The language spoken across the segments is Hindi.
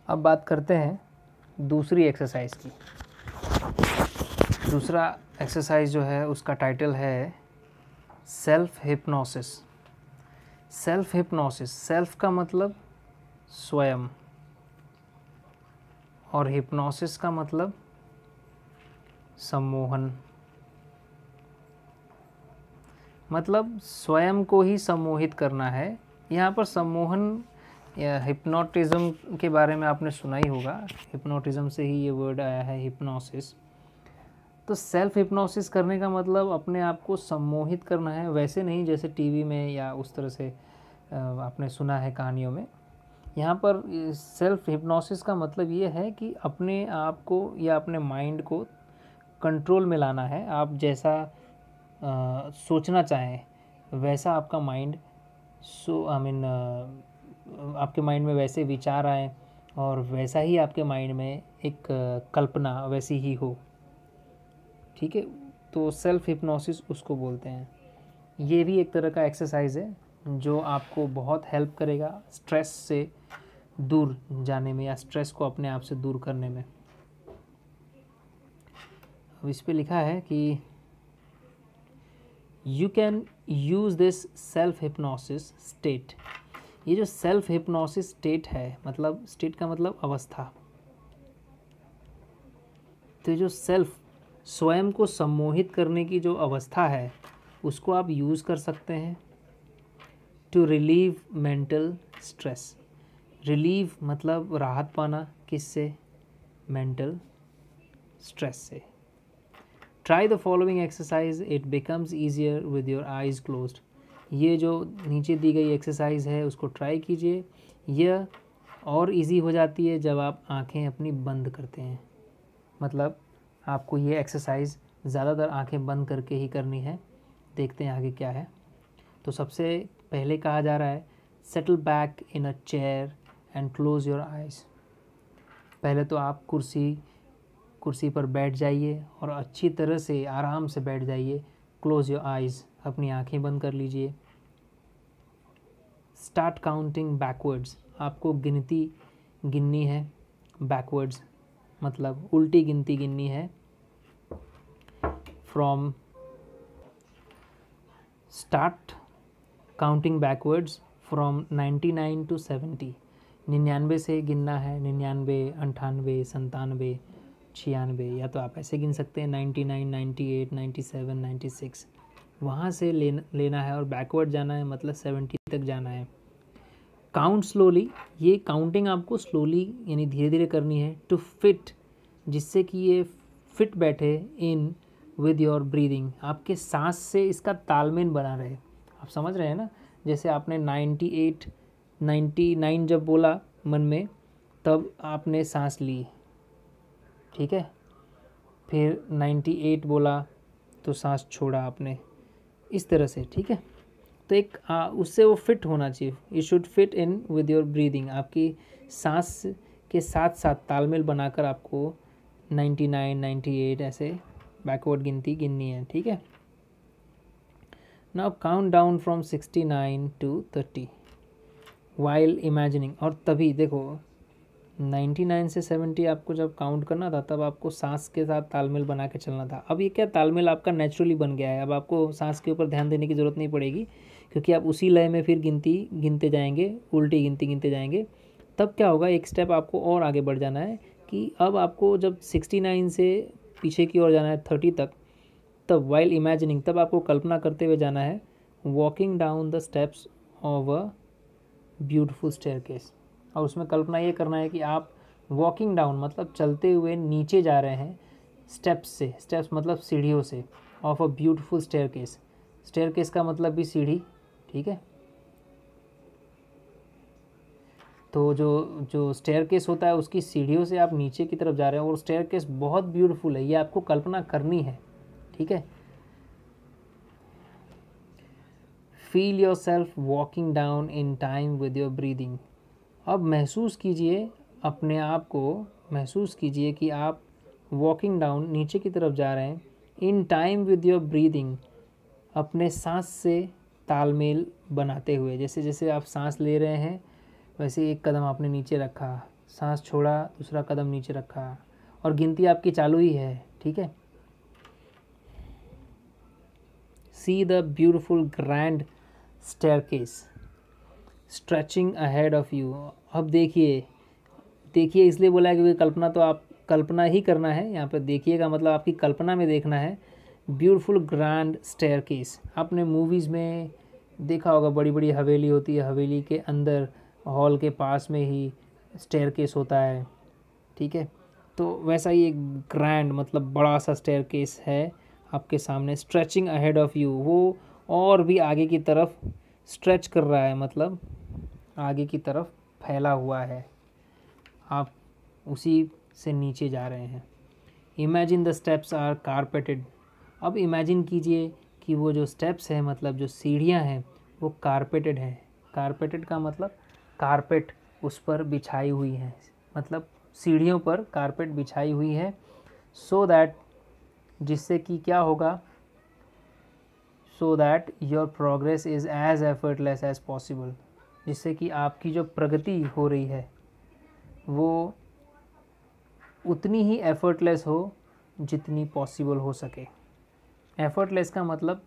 अब बात करते हैं दूसरी एक्सरसाइज की। दूसरा एक्सरसाइज जो है उसका टाइटल है self hypnosis. Self hypnosis, self का मतलब स्वयं और हिप्नोसिस का मतलब सम्मोहन, मतलब स्वयं को ही सम्मोहित करना है। यहाँ पर सम्मोहन या हिप्नोटिज्म के बारे में आपने सुना ही होगा, हिप्नोटिज्म से ही ये वर्ड आया है हिप्नोसिस। तो सेल्फ हिप्नोसिस करने का मतलब अपने आप को सम्मोहित करना है, वैसे नहीं जैसे टीवी में या उस तरह से आपने सुना है कहानियों में। यहाँ पर सेल्फ हिप्नोसिस का मतलब ये है कि अपने आप को या अपने माइंड को कंट्रोल में लाना है। आप जैसा सोचना चाहें वैसा आपका माइंड आपके माइंड में वैसे विचार आए और वैसा ही आपके माइंड में एक कल्पना वैसी ही हो, ठीक है। तो सेल्फ हिप्नोसिस उसको बोलते हैं। ये भी एक तरह का एक्सरसाइज है जो आपको बहुत हेल्प करेगा स्ट्रेस से दूर जाने में या स्ट्रेस को अपने आप से दूर करने में। अब इस पे लिखा है कि you can use this self hypnosis state. ये जो सेल्फ हिप्नोसिस स्टेट है, मतलब स्टेट का मतलब अवस्था, तो जो सेल्फ स्वयं को सम्मोहित करने की जो अवस्था है उसको आप यूज़ कर सकते हैं to relieve mental stress. Relieve मतलब राहत पाना, किससे? मेंटल स्ट्रेस से। Try the following exercise, it becomes easier with your eyes closed. ये जो नीचे दी गई एक्सरसाइज है उसको ट्राई कीजिए, यह और इजी हो जाती है जब आप आंखें अपनी बंद करते हैं। मतलब आपको ये एक्सरसाइज ज़्यादातर आंखें बंद करके ही करनी है। देखते हैं आगे क्या है। तो सबसे पहले कहा जा रहा है settle back in a chair and close your eyes. पहले तो आप कुर्सी पर बैठ जाइए और अच्छी तरह से आराम से बैठ जाइए। क्लोज़ योर आइज़, अपनी आंखें बंद कर लीजिए। स्टार्ट काउंटिंग बैकवर्ड्स, आपको गिनती गिननी है। बैकवर्ड्स मतलब उल्टी गिनती गिननी है। From start counting backwards from 99 to 70। 99 से गिनना है, 99, 98, 97, 96, या तो आप ऐसे गिन सकते हैं 99, 98, 97, 96, वहाँ से लेना है और बैकवर्ड जाना है, मतलब 70 तक जाना है। काउंट स्लोली, ये काउंटिंग आपको स्लोली यानी धीरे धीरे करनी है। टू फिट, जिससे कि ये फिट बैठे इन विद योर ब्रीदिंग, आपके सांस से इसका तालमेल बना रहे। आप समझ रहे हैं ना, जैसे आपने 98, 99 जब बोला मन में तब आपने सांस ली, ठीक है। फिर 98 बोला तो सांस छोड़ा आपने, इस तरह से, ठीक है। तो एक उससे वो फिट होना चाहिए। You should fit in with your breathing, आपकी सांस के साथ साथ तालमेल बनाकर आपको 99, 98 ऐसे बैकवर्ड गिनती गिननी है, ठीक है। Now count down from 69 to 30 while imagining. और तभी देखो 99 से 70 आपको जब काउंट करना था तब आपको सांस के साथ तालमेल बना के चलना था। अब ये क्या तालमेल आपका नेचुरली बन गया है, अब आपको सांस के ऊपर ध्यान देने की ज़रूरत नहीं पड़ेगी, क्योंकि आप उसी लय में फिर गिनती गिनते जाएंगे, उल्टी गिनती गिनते जाएंगे। तब क्या होगा, एक स्टेप आपको और आगे बढ़ जाना है कि अब आपको जब 69 से पीछे की ओर जाना है 30 तक, तब वाइल इमेजिनिंग, तब आपको कल्पना करते हुए जाना है walking down the steps of a beautiful staircase. और उसमें कल्पना ये करना है कि आप वॉकिंग डाउन मतलब चलते हुए नीचे जा रहे हैं स्टेप्स से, स्टेप्स मतलब सीढ़ियों से, of a beautiful staircase. Staircase का मतलब भी सीढ़ी, ठीक है। तो जो स्टेयरकेस होता है उसकी सीढ़ियों से आप नीचे की तरफ जा रहे हैं और स्टेयरकेस बहुत ब्यूटीफुल है, ये आपको कल्पना करनी है, ठीक है। Feel your self walking down in time with your breathing. अब महसूस कीजिए अपने आप को, महसूस कीजिए कि आप वॉकिंग डाउन नीचे की तरफ जा रहे हैं in time with your breathing, अपने सांस से तालमेल बनाते हुए। जैसे जैसे आप सांस ले रहे हैं वैसे एक कदम आपने नीचे रखा, सांस छोड़ा, दूसरा कदम नीचे रखा, और गिनती आपकी चालू ही है, ठीक है। See the beautiful grand staircase stretching ahead of you. अब देखिए, देखिए इसलिए बोला है क्योंकि कल्पना तो आप कल्पना ही करना है, यहाँ पर देखिएगा मतलब आपकी कल्पना में देखना है। ब्यूटीफुल ग्रैंड स्टेयरकेस, आपने मूवीज़ में देखा होगा, बड़ी बड़ी हवेली होती है, हवेली के अंदर हॉल के पास में ही स्टेयरकेस होता है, ठीक है। तो वैसा ही एक ग्रैंड मतलब बड़ा सा स्टेयरकेस है आपके सामने। स्ट्रेचिंग अहेड ऑफ यू, वो और भी आगे की तरफ स्ट्रेच कर रहा है, मतलब आगे की तरफ फैला हुआ है, आप उसी से नीचे जा रहे हैं। Imagine the steps are carpeted. अब इमेजिन कीजिए कि वो जो स्टेप्स हैं, मतलब जो सीढ़ियां हैं, वो कारपेटेड हैं। कारपेटेड का मतलब कारपेट उस पर बिछाई हुई है, मतलब सीढ़ियों पर कारपेट बिछाई हुई है। सो दैट, जिससे कि क्या होगा, so that your progress is as effortless as possible, जिससे कि आपकी जो प्रगति हो रही है वो उतनी ही एफर्टलेस हो जितनी पॉसिबल हो सके। एफर्टलेस का मतलब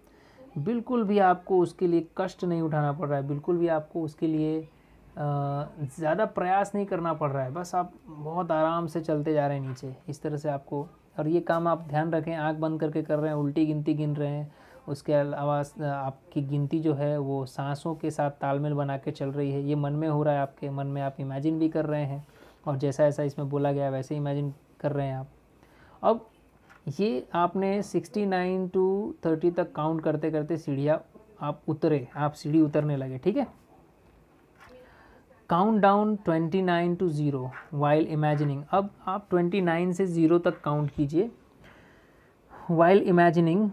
बिल्कुल भी आपको उसके लिए कष्ट नहीं उठाना पड़ रहा है, बिल्कुल भी आपको उसके लिए ज़्यादा प्रयास नहीं करना पड़ रहा है, बस आप बहुत आराम से चलते जा रहे हैं नीचे, इस तरह से आपको। और ये काम आप ध्यान रखें, आंख बंद करके कर रहे हैं, उल्टी गिनती गिन रहे हैं, उसके अलावा आपकी गिनती जो है वो सांसों के साथ तालमेल बना के चल रही है। ये मन में हो रहा है, आपके मन में आप इमेजिन भी कर रहे हैं, और जैसा ऐसा इसमें बोला गया है वैसे इमेजिन कर रहे हैं आप। अब ये आपने 69 to 30 तक काउंट करते करते सीढ़ियाँ आप उतरे, आप सीढ़ी उतरने लगे, ठीक है। Count down 29 to 0 while imagining. अब आप 29 से 0 तक काउंट कीजिए। वाइल इमेजिनिंग,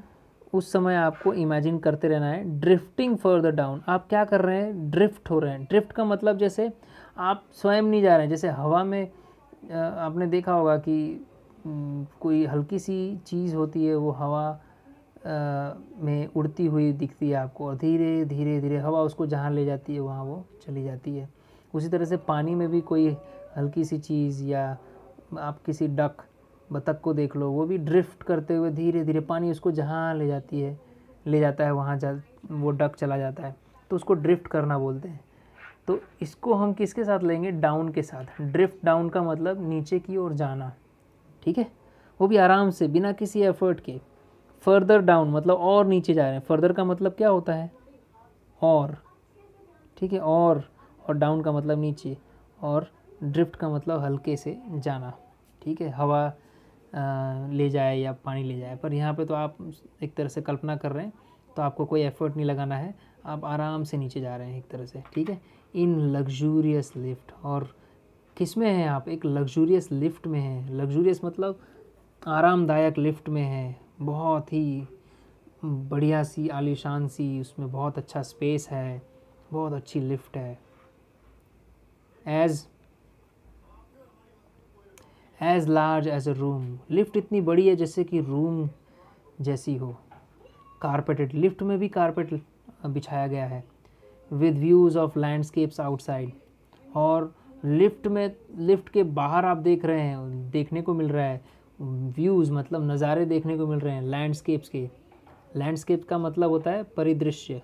उस समय आपको इमेजिन करते रहना है। ड्रिफ्टिंग फर्दर डाउन, आप क्या कर रहे हैं, ड्रिफ्ट हो रहे हैं। ड्रिफ्ट का मतलब जैसे आप स्वयं नहीं जा रहे हैं, जैसे हवा में आपने देखा होगा कि कोई हल्की सी चीज़ होती है, वो हवा में उड़ती हुई दिखती है आपको, और धीरे धीरे धीरे हवा उसको जहाँ ले जाती है वहाँ वो चली जाती है। उसी तरह से पानी में भी कोई हल्की सी चीज़, या आप किसी डक बतख को देख लो, वो भी ड्रिफ्ट करते हुए धीरे धीरे पानी उसको जहाँ ले जाती है, ले जाता है वहाँ वो डक चला जाता है, तो उसको ड्रिफ्ट करना बोलते हैं। तो इसको हम किसके साथ लेंगे, डाउन के साथ। ड्रिफ्ट डाउन का मतलब नीचे की ओर जाना, ठीक है, वो भी आराम से बिना किसी एफर्ट के। फर्दर डाउन मतलब और नीचे जा रहे हैं। फर्दर का मतलब क्या होता है, और, ठीक है, और डाउन का मतलब नीचे, और ड्रिफ्ट का मतलब हल्के से जाना, ठीक है, हवा ले जाए या पानी ले जाए। पर यहाँ पे तो आप एक तरह से कल्पना कर रहे हैं, तो आपको कोई एफर्ट नहीं लगाना है, आप आराम से नीचे जा रहे हैं एक तरह से, ठीक है। इन लग्जूरियस लिफ्ट, और किस में हैं आप, एक लग्जूरियस लिफ्ट में हैं। लग्जूरियस मतलब आरामदायक लिफ्ट में है, बहुत ही बढ़िया सी आलीशान सी, उसमें बहुत अच्छा स्पेस है, बहुत अच्छी लिफ्ट है। As large as a room, lift इतनी बड़ी है जैसे कि रूम जैसी हो। कारपेटेड, लिफ्ट में भी कारपेट बिछाया गया है। With views of landscapes outside, और लिफ्ट में, लिफ्ट के बाहर आप देख रहे हैं, देखने को मिल रहा है व्यूज़ मतलब नज़ारे देखने को मिल रहे हैं लैंडस्केप्स के। लैंडस्केप का मतलब होता है परिदृश्य,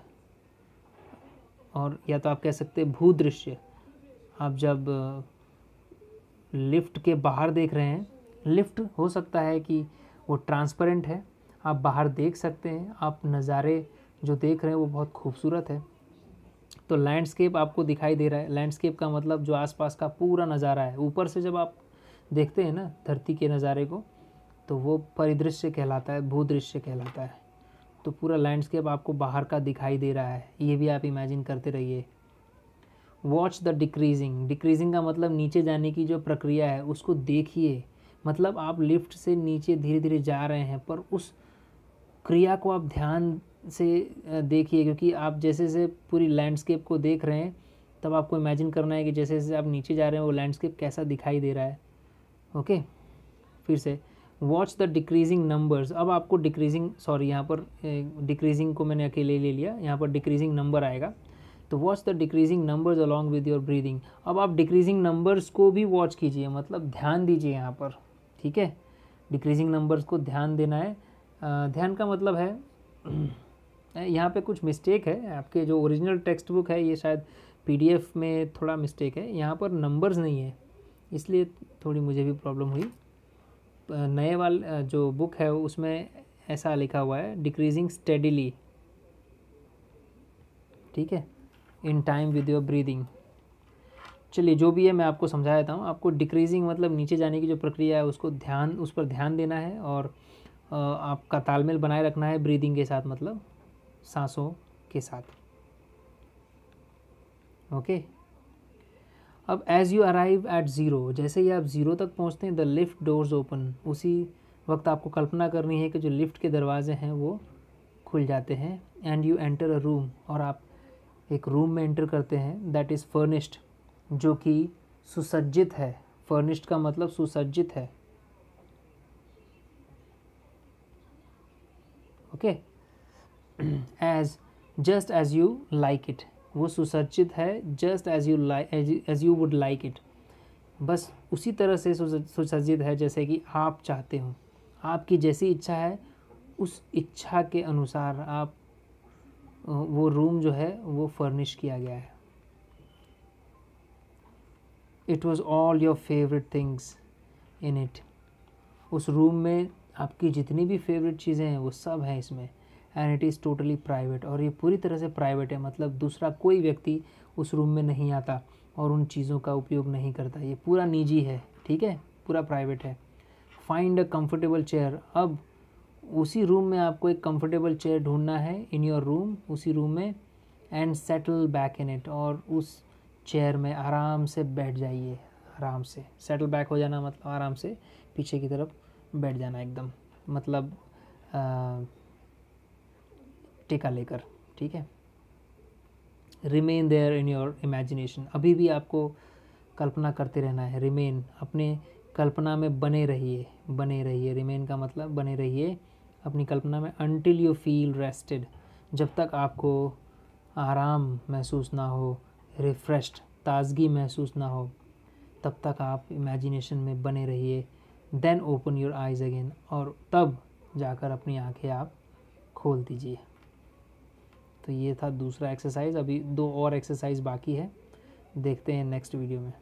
और या तो आप कह सकते हैं भूदृश्य। आप जब लिफ्ट के बाहर देख रहे हैं, लिफ्ट हो सकता है कि वो ट्रांसपेरेंट है, आप बाहर देख सकते हैं, आप नज़ारे जो देख रहे हैं वो बहुत खूबसूरत है। तो लैंडस्केप आपको दिखाई दे रहा है। लैंडस्केप का मतलब जो आसपास का पूरा नज़ारा है। ऊपर से जब आप देखते हैं ना धरती के नज़ारे को, तो वो परिदृश्य कहलाता है, भूदृश्य कहलाता है। तो पूरा लैंडस्केप आपको बाहर का दिखाई दे रहा है, ये भी आप इमेजिन करते रहिए। वॉच द डिक्रीजिंग, डिक्रीजिंग का मतलब नीचे जाने की जो प्रक्रिया है उसको देखिए। मतलब आप लिफ्ट से नीचे धीरे धीरे जा रहे हैं, पर उस क्रिया को आप ध्यान से देखिए, क्योंकि आप जैसे जैसे पूरी लैंडस्केप को देख रहे हैं, तब आपको इमेजिन करना है कि जैसे जैसे आप नीचे जा रहे हैं वो लैंडस्केप कैसा दिखाई दे रहा है। ओके, फिर से वॉच द डिक्रीजिंग नंबर्स। अब आपको डिक्रीजिंग, सॉरी यहाँ पर डिक्रीजिंग को मैंने अकेले ले लिया, यहाँ पर डिक्रीजिंग नंबर आएगा। तो watch the decreasing numbers along with your breathing. अब आप डिक्रीजिंग नंबर्स को भी वॉच कीजिए, मतलब ध्यान दीजिए यहाँ पर, ठीक है। डिक्रीजिंग नंबर्स को ध्यान देना है। ध्यान का मतलब है यहाँ पे कुछ मिस्टेक है, आपके जो ओरिजिनल टेक्स्ट बुक है ये शायद पीडीएफ में थोड़ा मिस्टेक है, यहाँ पर नंबर्स नहीं है, इसलिए थोड़ी मुझे भी प्रॉब्लम हुई। नए वाले जो बुक है उसमें ऐसा लिखा हुआ है डिक्रीजिंग स्टेडिली, ठीक है, in time with your breathing. चलिए जो भी है मैं आपको समझा देता हूँ। आपको डिक्रीजिंग मतलब नीचे जाने की जो प्रक्रिया है उसको उस पर ध्यान देना है, और आपका तालमेल बनाए रखना है ब्रीदिंग के साथ, मतलब सांसों के साथ। ओके। अब as you arrive at zero, जैसे ही आप ज़ीरो तक पहुँचते हैं, द लिफ्ट डोर्स ओपन, उसी वक्त आपको कल्पना करनी है कि जो लिफ्ट के दरवाजे हैं वो खुल जाते हैं। And you enter a room, और आप एक रूम में एंटर करते हैं, दैट इज़ फर्निश्ड, जो कि सुसज्जित है। फर्निश्ड का मतलब सुसज्जित है। Okay. As just as you like it, वो सुसज्जित है just as you would like it, बस उसी तरह से सुसज्जित है जैसे कि आप चाहते हो। आपकी जैसी इच्छा है उस इच्छा के अनुसार आप वो रूम जो है वो फर्निश किया गया है। It was all your favourite things in it, उस रूम में आपकी जितनी भी फेवरेट चीज़ें हैं वो सब हैं इसमें। And it is totally private, और ये पूरी तरह से प्राइवेट है, मतलब दूसरा कोई व्यक्ति उस रूम में नहीं आता और उन चीज़ों का उपयोग नहीं करता, ये पूरा निजी है, ठीक है, पूरा प्राइवेट है। फाइंड अ कंफर्टेबल चेयर, अब उसी रूम में आपको एक कंफर्टेबल चेयर ढूंढना है इन योर रूम, उसी रूम में। And settle back in it, और उस चेयर में आराम से बैठ जाइए, आराम से। सेटल बैक हो जाना मतलब आराम से पीछे की तरफ बैठ जाना एकदम, मतलब टेका लेकर, ठीक है। Remain there in your imagination, अभी भी आपको कल्पना करते रहना है। रिमेन, अपने कल्पना में बने रहिए, बने रहिए। रिमेन का मतलब बने रहिए अपनी कल्पना में। अनटिल यू फील रेस्टेड, जब तक आपको आराम महसूस ना हो, रिफ्रेश्ड, ताजगी महसूस ना हो, तब तक आप इमेजिनेशन में बने रहिए। Then open your eyes again, और तब जाकर अपनी आंखें आप खोल दीजिए। तो ये था दूसरा एक्सरसाइज। अभी 2 और एक्सरसाइज बाकी है, देखते हैं नेक्स्ट वीडियो में।